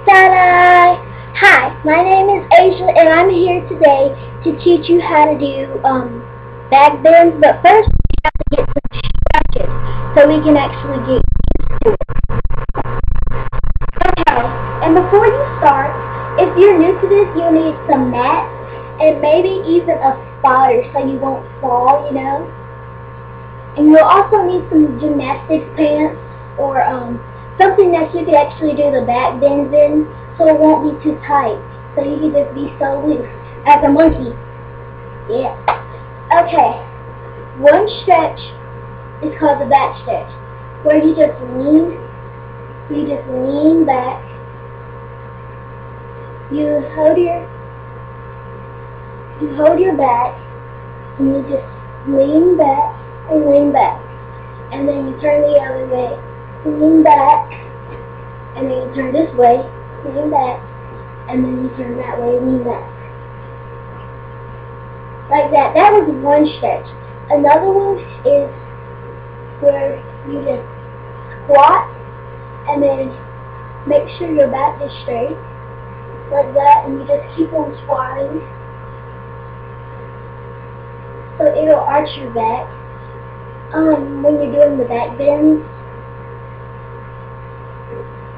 Ta-da! Hi, my name is Asia and I'm here today to teach you how to do back bends, but first we have to get some stretches so we can actually get used to it. Okay, and before you start, if you're new to this, you'll need some mats and maybe even a spotter so you won't fall, you know. And you'll also need some gymnastics pants or something that you can actually do the back bends in so it won't be too tight. So you can just be so loose as a monkey. Yeah. Okay. One stretch is called the back stretch, where you just lean back. You hold your back and you just lean back and lean back. And then you turn the other way. Lean back, and then you turn this way, lean back, and then you turn that way, lean back. Like that. That was one stretch. Another one is where you just squat, and then make sure your back is straight, like that, and you just keep on squatting. So it'll arch your back. When you're doing the back bends.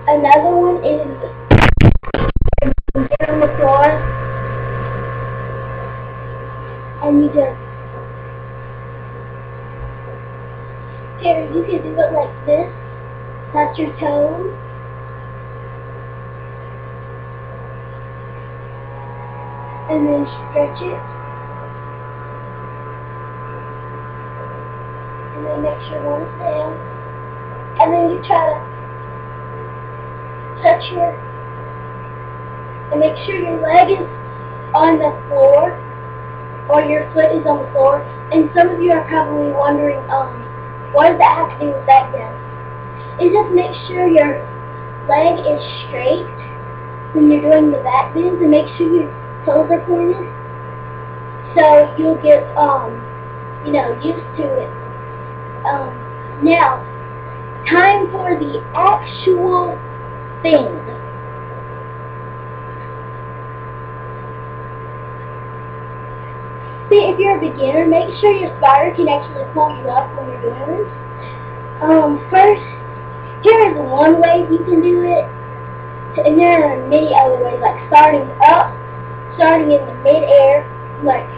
Another one is you get on the floor and you just you can do it like this. Touch your toes. And then stretch it. And then make sure one is down. And then you try to touch and make sure your leg is on the floor or your foot is on the floor. And some of you are probably wondering, what does that have to do with back bends? It just makes sure your leg is straight when you're doing the back bends, and make sure your toes are pointed so you'll get used to it. Now, time for the actual thing. See, if you're a beginner, make sure your spotter can actually pull you up when you're doing this. First, here is one way you can do it, and there are many other ways, like starting up, starting in the mid-air, like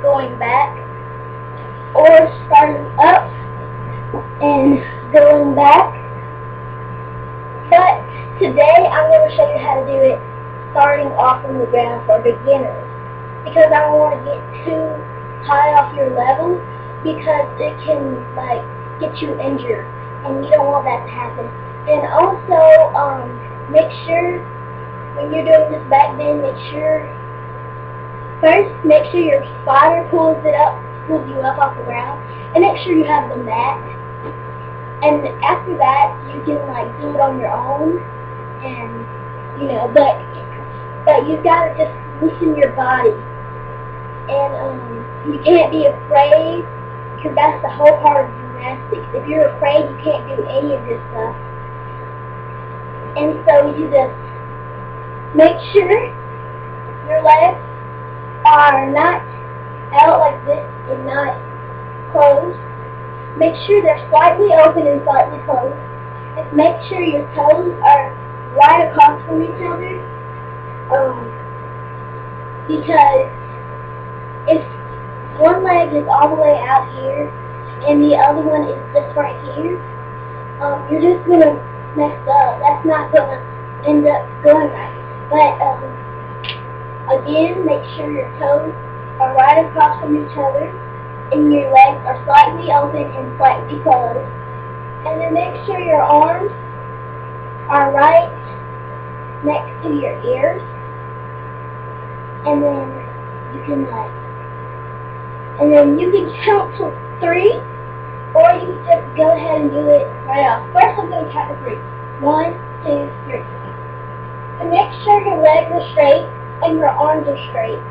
going back, or starting up and going back. But today I'm going to show you how to do it starting off on the ground for beginners, because I don't want to get too high off your level, because it can get you injured, and you don't want that to happen. And also make sure when you're doing this back bend, make sure your spotter pulls you up off the ground, and make sure you have the mat. And after that, you can do it on your own, and but you've got to just loosen your body, and you can't be afraid, because that's the whole part of gymnastics. If you're afraid, you can't do any of this stuff. And so you just make sure your legs are not out like this and not closed. Make sure they're slightly open and slightly closed. And make sure your toes are right across from each other. Because if one leg is all the way out here and the other one is just right here, you're just going to mess up. That's not going to end up going right. But again, make sure your toes are right across from each other, and your legs are slightly open and slightly closed. And then make sure your arms are right next to your ears. And then you can count to 3, or you can just go ahead and do it right off. First, I'm going to count to 3. 1, 2, 3. And make sure your legs are straight and your arms are straight.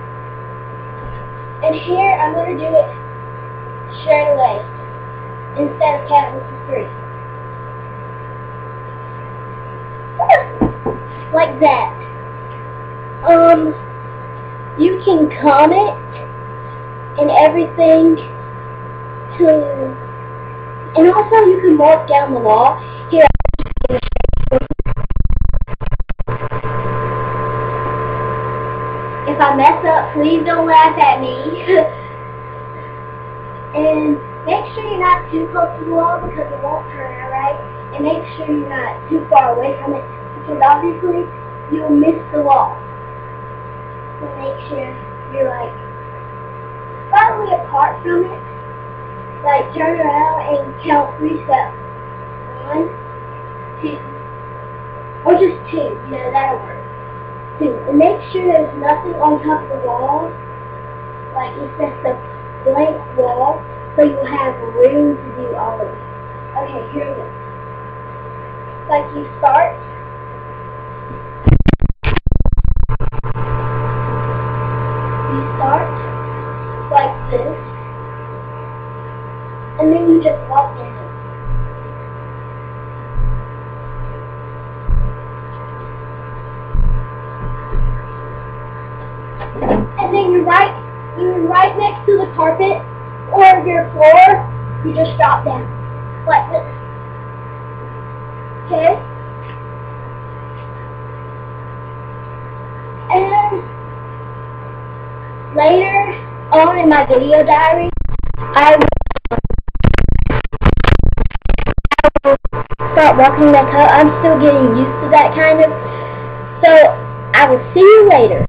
And here I'm going to do it straight away instead of counting to 3. like that. You can comment and everything and also you can mark down the wall. Here, if I mess up, please don't laugh at me. And make sure you're not too close to the wall because it won't turn out right. And make sure you're not too far away from it because obviously you'll miss the wall. So make sure you're like slightly apart from it. Like turn around and count 3 steps. 1, 2, or just 2. You know, that'll work. 2. And make sure there's nothing on top of the wall. Like it's just a blank wall, so you have room to do all of it. Okay, here we go. Like you start. You start like this. And then you just walk down. And then you're right next to the carpet or your floor, you just drop down. Like this. Okay? And later on in my video diary, I will start walking back up. I'm still getting used to that kind of. So I will see you later.